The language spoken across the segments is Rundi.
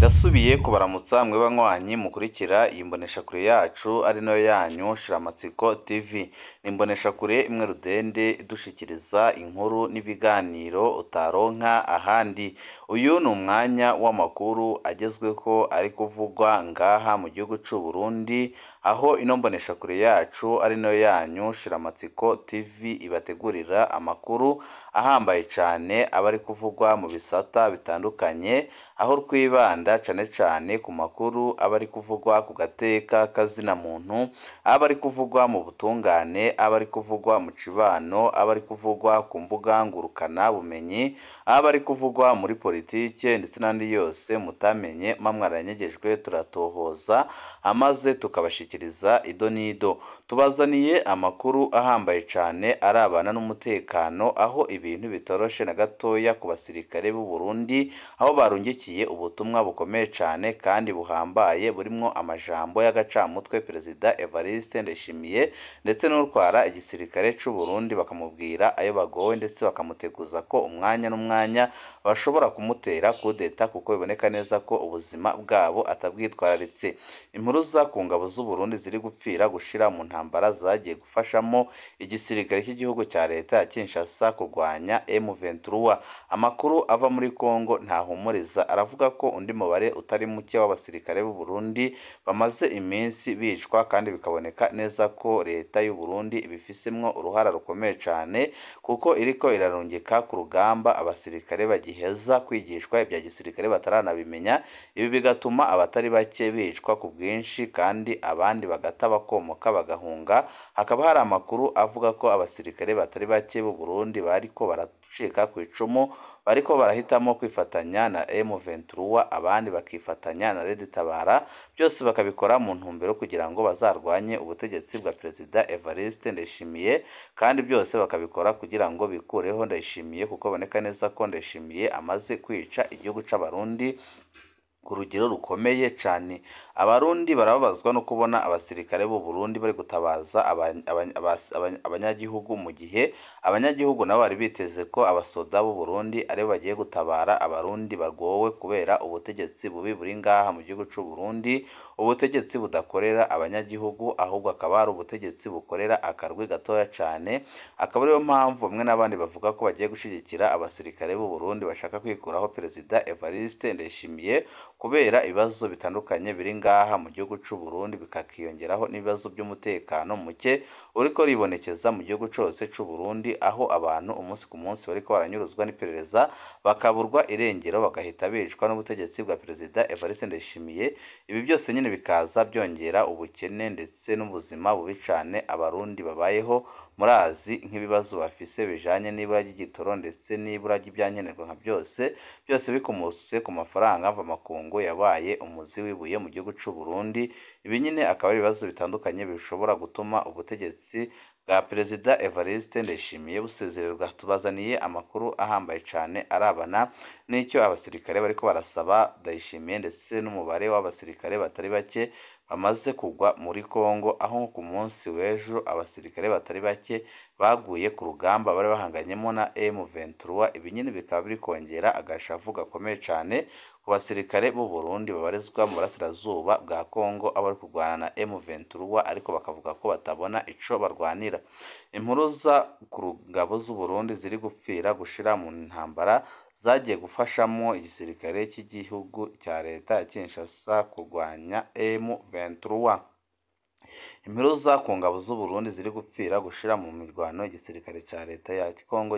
Ndasubiye kubaramutsa mwe banywanyi mukurikira iyi mboneshakure yacu ari nayo yanyu Shiramatsiko TV. Ni mboneshakure imwe rudende idushikiriza inkuru n'ibiganiro utaronka ahandi. Uyu ni umwanya w'amakuru agezweho ari kuvugwa ngaha mu gihugu c'u Burundi, aho ino mboneshakure yacu ari nayo yanyu Shiramatsiko TV ibategurira amakuru ahambaye cane aba ari kuvugwa mu bisata bitandukanye, aho twibanda cane ku makuru aba ari kuvugwa ku gateka kazina muntu, aba ari kuvugwa mu butungane, aba ari kuvugwa mu cibano, aba ari kuvugwa ku mbuga ngurukana bumenyi, aba ari kuvugwa muri politike ndetse n'andi yose mutamenye mwaranyegejwe turatohoza amaze tukabashikiriza ido nido. Tubazaniye amakuru ahambaye cane arabana n'umutekano, aho ibintu bitoroshe na gatoya ku basirikare b'u Burundi, aho barungikiye ubutumwa bukomeye cane kandi buhambaye burimwo amajambo y'agacamutwe Perezida Evariste Ndayishimiye ndetse n'utwara igisirikare c'u Burundi, bakamubwira ayo bagowe ndetse bakamuteguza ko umwanya n'umwanya bashobora kumutera kudeta, kuko biboneka neza ko ubuzima bwabo atabwitwararitse. Impuruza ku ngabo z'u Burundi ziri gupfira gushira mu ntambara zagiye gufashamo igisirikare cy'igihugu cya leta ya Kinshasa kurwanya M23. Amakuru ava muri Kongo ntahumuriza, aravuga ko undi mubare utari muke w'abasirikare b'u Burundi bamaze iminsi bicwa, kandi bikaboneka neza ko leta y'u Burundi ibifisemwo uruhara rukomeye cane, kuko iriko irarungika ku rugamba abasirikare bagiheza kwigishwa ibya gisirikare bataranabimenya. Ibi bigatuma abatari bake bicwa ku bwinshi kandi abandi bagata bakomoka bagahunga. Hakaba hari amakuru avuga ko abasirikare batari bake b'u Burundi bariko baracika ku icumu, bariko barahitamo kwifatanya na M23, abandi bakifatanya na Red Tabara, byose bakabikora mu ntumbero kugira ngo bazarwanye ubutegetsi bwa Perezida Evariste Ndayishimiye, kandi byose bakabikora kugira ngo bikureho Ndayishimiye, kuko boneka neza ko Ndayishimiye amaze kwica igihugu c'abarundi ku rugero rukomeye cane. Abarundi barababazwa no kubona abasirikare b'u Burundi bari gutabaza abanyagihugu, mu gihe abanyagihugu nabo bari biteze ko abasoda b'u Burundi aribo bagiye gutabara abarundi bagowe kubera ubutegetsi bubi buri ngaha mu gihugu c'u Burundi, ubutegetsi budakorera abanyagihugu ahubwo akaba ari ubutegetsi bukorera akarwi gatoya cane. Akaba ariyo mpamvu bamwe n'abandi bavuga ko bagiye gushigikira abasirikare b'u Burundi bashaka kwikuraho Perezida Evariste Ndayishimiye, kubera ibibazo bitandukanye biri ngaha mu gihugu c'u Burundi, bikakiyongeraho n'ibibazo by'umutekano muke uriko ribonekeza mu gihugu cose c'u Burundi, aho abantu umunsi ku munsi bariko baranyuruzwa n'iperereza bakaburwa irengero, bagahita bicwa n'ubutegetsi bwa Perezida Evariste Ndayishimiye. Ibi byose nyine bikaza byongera ubukene ndetse n'ubuzima bubi cane abarundi babayeho, murazi nk'ibibazo bafise bijanye n'ibura ry'igitoro ndetse n'ibura ry'ibyankenerwa nka byose bikomotse ku mafaranga ava makungu yabaye umuzi w'ibuye mu gihugu c'u Burundi. Ibi nyine akaba ari ibibazo bitandukanye bishobora gutuma ubutegetsi bwa Perezida Evariste Ndayishimiye busezererwa. Tubazaniye amakuru ahambaye cane arabana n'icyo abasirikare bariko barasaba Ndayishimiye ndetse n'umubare w'abasirikare batari bake bamaze kugwa muri Kongo, aho ku munsi w'ejo abasirikare batari bake baguye ku rugamba bari bahanganyemo na M23. Ibi nyine bikaba biri kongera agashavu gakomeye cane ku basirikare b'u Burundi babarizwa mu burasirazuba bwa Kongo, abo bari kurwana na M23 ariko bakavuga ko batabona ico barwanira. Impuruza ku ngabo z'u Burundi ziri gupfira gushira mu ntambara zagiye gufashamo igisirikare cy'igihugu cya leta ya Kinshasa kurwanya M23. Impuruza ku ngabo z'u Burundi ziri gupfira gushira mu mirwano igisirikare cya leta ya Kongo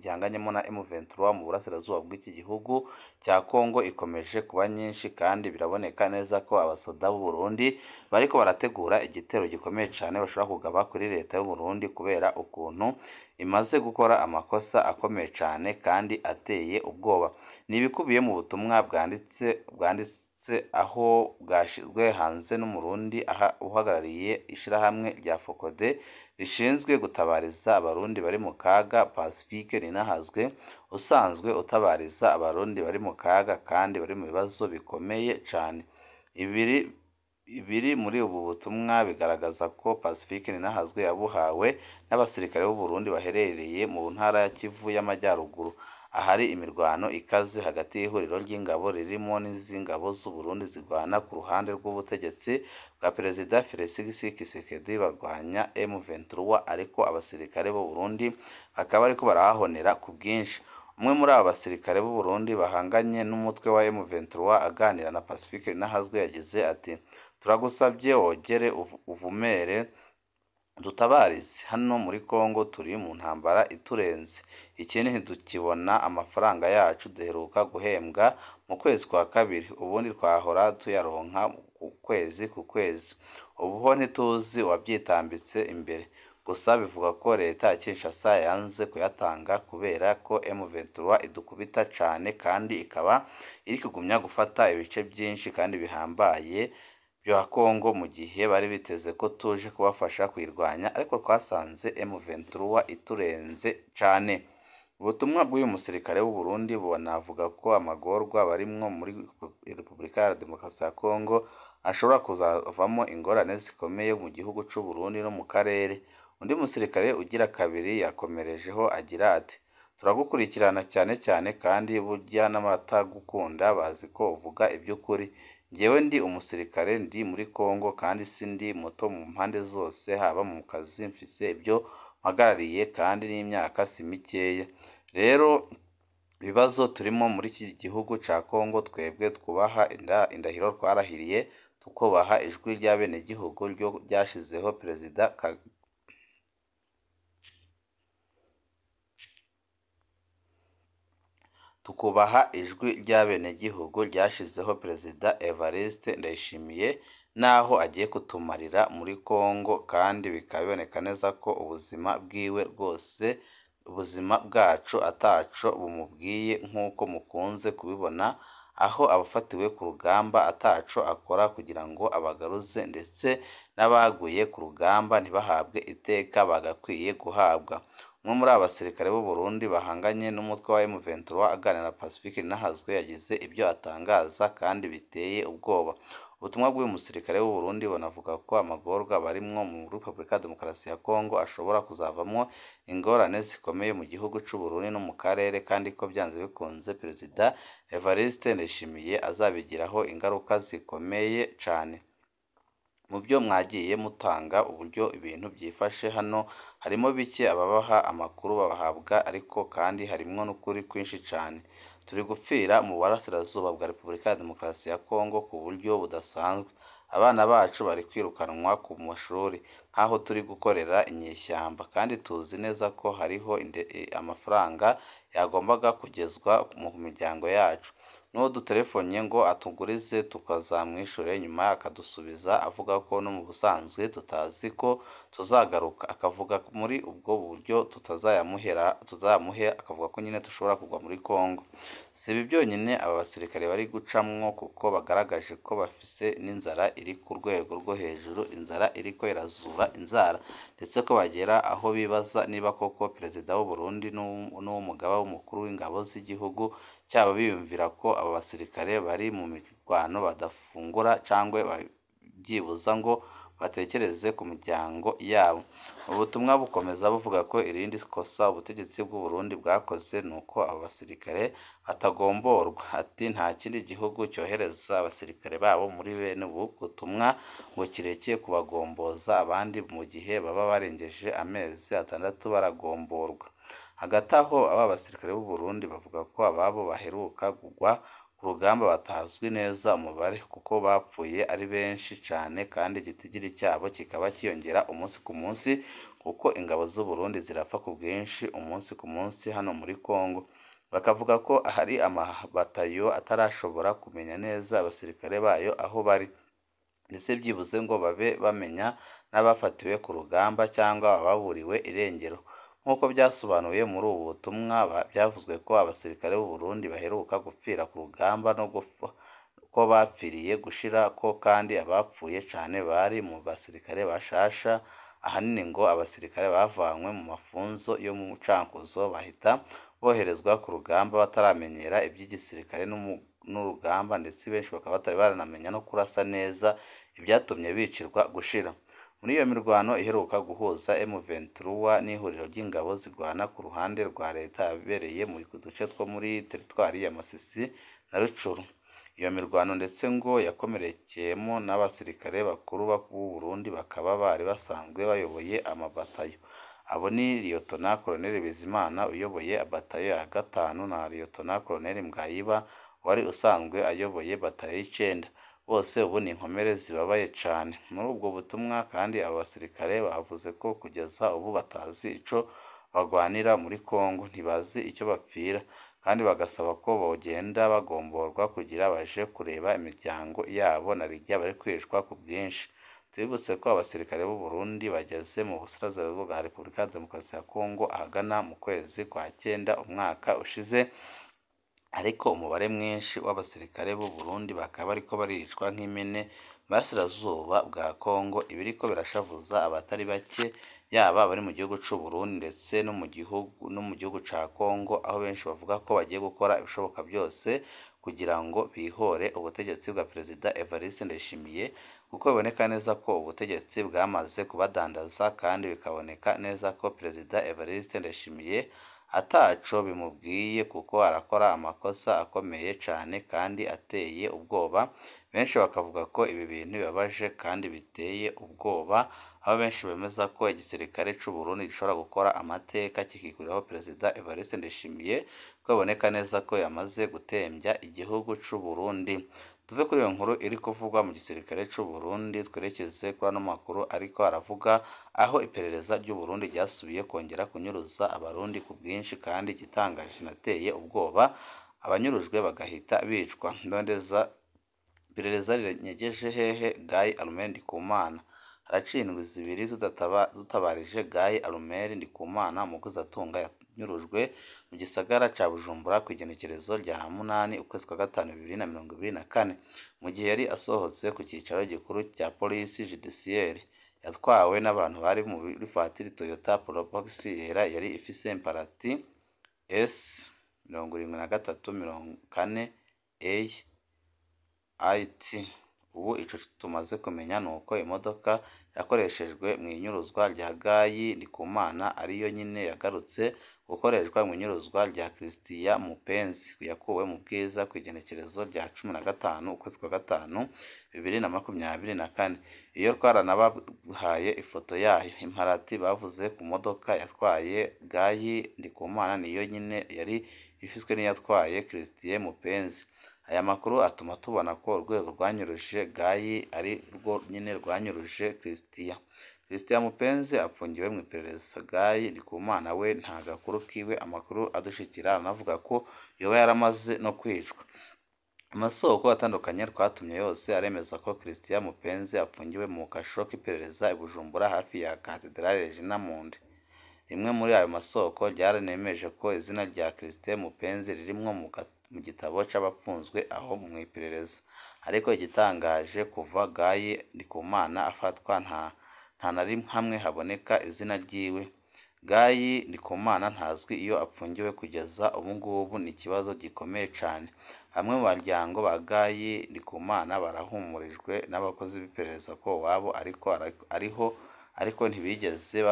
gihanganyemo na M23 mu burasirazuba bw'iki gihugu cya Kongo ikomeje kuba nyinshi, kandi biraboneka neza ko abasoda b'u Burundi bariko barategura igitero gikomeye cane bashobora kugaba kuri leta y'u Burundi, kubera ukuntu imaze gukora amakosa akomeye cane kandi ateye ubwoba. Ni ibikubiye mu butumwa bwanditse aho bwashizwe hanze n'umurundi uhagarariye ishirahamwe rya Fokode rishinzwe gutabariza abarundi bari mu kaga, Pacifique Ninahazwe, usanzwe utabariza abarundi bari mu kaga kandi bari mu bibazo bikomeye cane. Ibiri muri ubu butumwa bigaragaza ko Pacifique Ninahazwe yabuhawe n'abasirikare b'u Burundi baherereye mu ntara ya Kivu y'Amajyaruguru. ahari imirwano ikaze hagati y'ihuriro ry'ingabo ririmo n'iz'ingabo z'u Burundi zirwana ku ruhande rw'ubutegetsi bwa Perezida Felix Tshisekedi barwanya M23 ariko abasirikare b'u Burundi bakaba ariko barahonera ku bwinshi. Umwe muri aba basirikare b'u Burundi bahanganye n'umutwe wa M23 aganira na Pacifique Ninahazwe yagize ati turagusabye wogere uvumere dutabarize hano muri Kongo turi mu ntambara iturenze, ikindi ntitukibona amafaranga yacu duheruka guhembwa mu kwezi kwa kabiri, ubundi twahora tuyaronka ku kwezi, ubuho ntituzi wabyitambitse imbere, gusa bivuga ko leta ya Kinshasa yanze kuyatanga kubera ko M23 idukubita cane kandi ikaba iri kugumya gufata ibice byinshi kandi bihambaye bya Kongo mu gihe bari biteze ko tuje kubafasha kwirwanya ariko twasanze M23 iturenze cane. Ubutumwa bw'uyu musirikare w'u Burundi bunavuga ko amagorwa barimwo muri Repubulika ya Demokarasi ya Kongo ashobora kuzavamo ingorane zikomeye mu gihugu c'u Burundi no mu karere. Undi musirikare ugira kabiri yakomerejeho agira ati turagukurikirana cyane kandi burya n'abatagukunda bazi ko uvuga iby'ukuri. Njyewe ndi umusirikare ndi muri Kongo kandi sindi muto mu mpande zose, haba mu kazi mfise ibyo mpagarariye kandi n'imyaka si mikeya. Rero ibibazo turimo muri iki gihugu ca Kongo twebwe twubaha indahiro twarahiriye tukubaha ijwi ry'abenegihugu ryo ryashizeho Perezida Perezida Evariste Ndayishimiye naho agiye kutumarira muri Kongo, kandi bikaba biboneka neza ko ubuzima bwiwe rwose ubuzima bwacu ataco bumubwiye nk'uko mukunze kubibona, aho abafatiwe ku rugamba ataco akora kugira ngo abagaruze, ndetse n'abaguye ku rugamba ntibahabwe iteka bagakwiye guhabwa. Umwe muri abasirikare b'u Burundi bahanganye n'umutwe wa M23 aganira na Pacifique Ninahazwe yagize ibyo atangaza kandi biteye ubwoba. Ubutumwa bw'uyu musirikare w'u Burundi bunavuga ko amagorwa barimwo mu Repubulika ya Demokarasi ya Kongo ashobora kuzavamo ingorane zikomeye mu gihugu c'u Burundi no mu karere, kandi ko byanze bikunze Perezida Evariste Ndayishimiye azabigiraho ingaruka zikomeye cane. Mu byo mwagiye mutanga uburyo ibintu byifashe hano harimo bike ababaha amakuru babahabwa, ariko kandi harimwo n'ukuri kwinshi cane. Turi gupfira mu burasirazuba bwa Repubulika ya Demokarasi ya Kongo ku buryo budasanzwe. Abana bacu bari kwirukanwa ku mashuri nk'aho turi gukorera inyeshyamba, kandi tuzi neza ko hariho amafaranga yagombaga kugezwa mu miryango yacu. N'uwo dutelefonye ngo atugurize tukazamwishure nyuma akadusubiza avuga ko no mu busanzwe tutazi ko tuzagaruka, akavuga muri ubwo buryo tuzamuhe, akavuga ko nyine dushobora kugwa muri Kongo. Si ibi byonyine aba basirikare bari gucamwo, kuko bagaragaje ko bafise n'inzara iri ku rwego rwo hejuru, inzara iriko irazura inzara, ndetse ko bagera aho bibaza niba koko Perezida w'u Burundi n'umugaba w'umukuru w'ingabo z'igihugu cyaba biyumvira ko aba basirikare bari mu mirwano badafungura cyangwa byibuza ngo batekereze ku miryango yabo. Ubutumwa bukomeza buvuga ko irindi kosa ubutegetsi bw'u Burundi bwakoze nuko abo basirikare batagomborwa. Ati nta kindi gihugu cyohereza abasirikare babo muri bene ubu butumwa ngo kirekeye kubagomboza abandi mu gihe baba barengeje amezi 6 baragomborwa. Hagati aho aba basirikare b'u Burundi bavuga ko ababo baheruka kugwa ku rugamba batazwi neza umubare, kuko bapfuye ari benshi cane kandi igitigiri cyabo kikaba kiyongera umunsi ku munsi, kuko ingabo z'u Burundi zirapfa ku bwinshi umunsi ku munsi hano muri Kongo. Bakavuga ko hari amabatayo atarashobora kumenya neza abasirikare bayo aho bari, ndetse byibuze ngo babe bamenya n'abafatiwe ku rugamba cyangwa ababuriwe irengero. Nk'uko byasobanuye muri ubu butumwa, byavuzwe ko abasirikare b'u Burundi baheruka gupfira ku rugamba no ko bapfiriye gushira ko, kandi abapfuye cane bari mu basirikare bashasha. Ahanini ngo abasirikare bavanywe mu mafunzo yo mu Cankuzo bahita boherezwa ku rugamba bataramenyera iby'igisirikare n'urugamba, ndetse benshi bakaba batari baranamenya no kurasa neza, ibyatumye bicirwa gushira. Muri iyo mirwano iheruka guhuza M23 n'ihuriro ry'ingabo zirwana ku ruhande rwa leta yabereye mu duce two muri teritwari ya Masisi na Rucuru. Iyo mirwano ndetse ngo yakomerekeyemo n'abasirikare bakuru b'u Burundi bakaba bari basanzwe bayoboye amabatayo. Abo ni Liyetona Koloneli Bizimana uyoboye batayo ya 5 na Liyetona Koloneli Mbwayiba wari usanzwe ayoboye batayo y'9. Bose ubu ni inkomere zibabaye cyane. Muri ubwo butumwa kandi abo basirikare bavuze ko kugeza ubu batazi ico bagwanira muri Kongo, ntibazi icyo bapfira, kandi bagasaba ko bogenda bagomborwa kugira baje kureba imiryango yabo na rirya bari kwishwa ku bwinshi. Tubibutse ko abasirikare b'u Burundi bageze mu burasirazuba bwa Repubulika ya Demokarasi ya Kongo ahagana mu kwezi kwa 9 umwaka ushize, ariko umubare mwinshi w'abasirikare b'u Burundi bakaba bariko baricwa nk'imene burasirazuba bwa Kongo, ibiriko birashavuza abatari bake, yaba bari mu gihugu c'u Burundi ndetse no mu gihugu ca Kongo, aho benshi bavuga ko bagiye gukora ibishoboka byose kugira ngo bihore ubutegetsi bwa Perezida Evariste Ndayishimiye, kuko biboneka neza ko ubutegetsi bwamaze kubadandaza, kandi bikaboneka neza ko Perezida Evariste Ndayishimiye ataco bimubwiye, kuko arakora amakosa akomeye cyane kandi ateye ubwoba. Benshi bakavuga ko ibi bintu bibabaje kandi biteye ubwoba, aho benshi bemeza ko igisirikare c'u Burundi gishobora gukora amateka kikikuraho Perezida Evariste Ndayishimiye, ko biboneka neza ko yamaze gutembya igihugu c'u Burundi. Tuve kuri iyo nkuru iri kuvugwa mu gisirikare c'u Burundi, twerekeze kuri ano makuru ariko aravuga aho iperereza ry'u Burundi ryasubiye kongera kunyuruza abarundi ku bwinshi, kandi igitangaje kinateye ubwoba, abanyurujwe bagahita bicwa. Ndondeza iperereza rirenyegeje hehe Guy Armel Ndikumana? Haraciye indwi zibiri dutabarije Guy Armel Ndikumana, umuguzatunga yanyurujwe mu gisagara ca Bujumbura ku igenekerezo rya 8 ukwezi kwa 5 2024, mu gihe yari asohotse ku cyicaro gikuru cya polisi judiciaire. Yatwawe n'abantu bari muri voiture Toyota Probox yera yari ifise imparati S 7340 AIT. Ubu ico tumaze kumenya nuko imodoka yakoreshejwe mu inyuruzwa rya Guy Ndikumana ariyo nyine yagarutse gukoreshwa mu inyuruzwa rya Christian Mupenzi, yakuwe mu Bwiza ku igenekerezo rya 15 ukwezi kwa 5 2024. Iyo twaranabahaye ifoto yayo. Imparati bavuze ku modoka yatwaye Guy Ndikumana niyo nyine yari ifiswe n'iyatwaye Christian Mupenzi. Aya makuru atuma tubona ko urwego rwanyuruje Guy ari rwo nyine rwanyuruje Christian Mupenzi apfungiwe mu iperereza. Guy Ndikumana we nta gakuru kiwe amakuru adushikira, anavuga ko yoba yaramaze no kwicwa. Amasoko atandukanye twatumye yose aremeza ko Christian Mupenzi apfungiwe mu kasho k'iperereza i Bujumbura hafi ya Cathedrale Regina Mundi. Rimwe muri ayo masoko ryaranemeje ko izina rya Christian Mupenzi ririmwo mu gitabo c'abapfunzwe aho mu iperereza. Ariko igitangaje, kuva Guy Ndikumana afatwa nta na rimwe hamwe haboneka izina ryiwe. Guy Ndikumana ntazwi iyo apfungiwe kugeza ubu ngubu, ni ikibazo gikomeye cyane. Bamwe mu baryango ba Guy Ndikumana barahumurijwe n'abakozi b'iperereza ko wabo ariko ntibigeze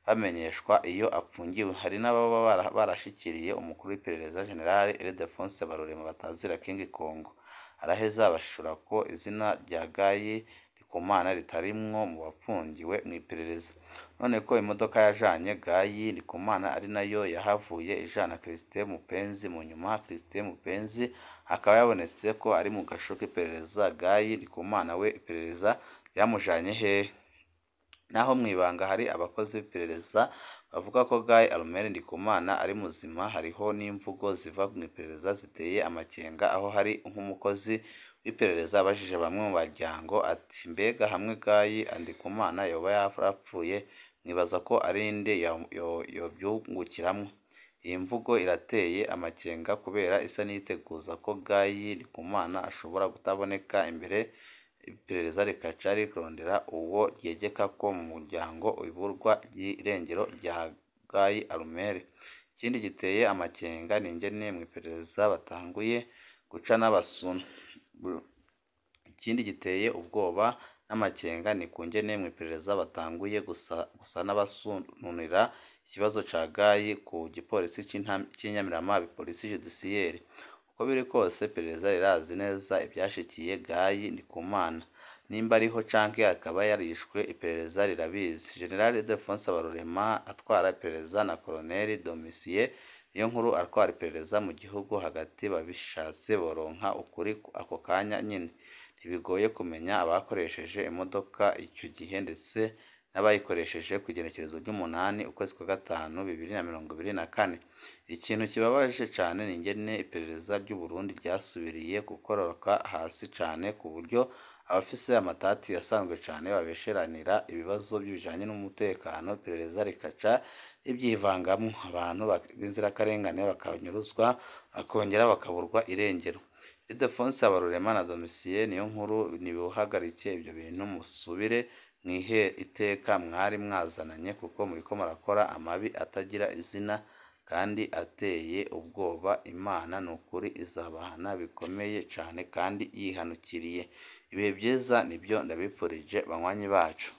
bamenyeshwa iyo apfungiwe. Hari n'ababa barashikiriye umukuru w'iperereza General Ildefonse Barorema batazira King Kongo, araheza bashura ko izina rya Guy Ndikumana ritarimwo mu bapfungiwe mu iperereza. None ko imodoka yajanye Guy Ndikumana ari nayo yahavuye ijana Christian Mupenzi, mu nyuma Christian Mupenzi akaba yabonetse ko ari mu gasho k'iperereza, Guy Ndikumana we iperereza yamujanye hehe? Naho mwibanga hari abakozi b'iperereza bavuga ko Guy Armel Ndikumana ari muzima, hariho n'imvugo ziva mu iperereza ziteye amakenga, aho hari nk'umukozi w'iperereza abajije bamwe mu baryango ati mbega hamwe Guy Ndikumana yoba yarapfuye mwibaza ko ari nde yobyungukiramwo? Iyi mvugo irateye amakenga kubera isa n'iteguza ko Guy Ndikumana ashobora kutaboneka imbere iperereza rikaca rikurondera uwo ryegeka ko mu muryango iburwa ry'irengero rya Guy Armel. Ikindi giteye amakenga ni ingene mu iperereza batanguye guca n'abasuma. ikindi giteye ubwoba n'amakenga ni kungene mu iperereza batanguye gusa n'abasununira ikibazo ca Gayi ku gipolisi c'Inyamiramabi polisi judiciaire. Uko biri kose iperereza rirazi neza ivyashikiye Gayi Ndikumana, nimba ariho canke akaba yarishwe iperereza rirabizi. General Ildefonse Habarurema atwara iperereza na Colonel Domitien Niyonkuru atwara iperereza mu gihugu hagati babishatse boronka ukuri ako kanya nyene. Ntibigoye kumenya abakoresheje imodoka ico gihe ndetse n'abayikoresheje ku igenekerezo ry'umunani ukwezi kwa gatanu 2024. Ikintu kibabaje cane ni ingene iperereza ry'u Burundi ryasubiriye gukororoka hasi cane ku buryo abafise amatati yasanzwe cane babesheranira ibibazo bijanye n'umutekano, iperereza rikaca rivyivangamwo, abantu b'inzirakarengane bakanyuruzwa bakongera bakaburwa irengero. Ildefonse Habarurema na Domitien Niyonkuru nibuhagarike ivyo bintu musubire mwihe iteka mwari mwazananye, kuko muriko murakora amabi atagira izina kandi ateye ubwoba. Imana nukuri izabahana bikomeye cane kandi yihanukiriye. Ibihe vyiza nivyo ndabipfurije banywanyi bacu.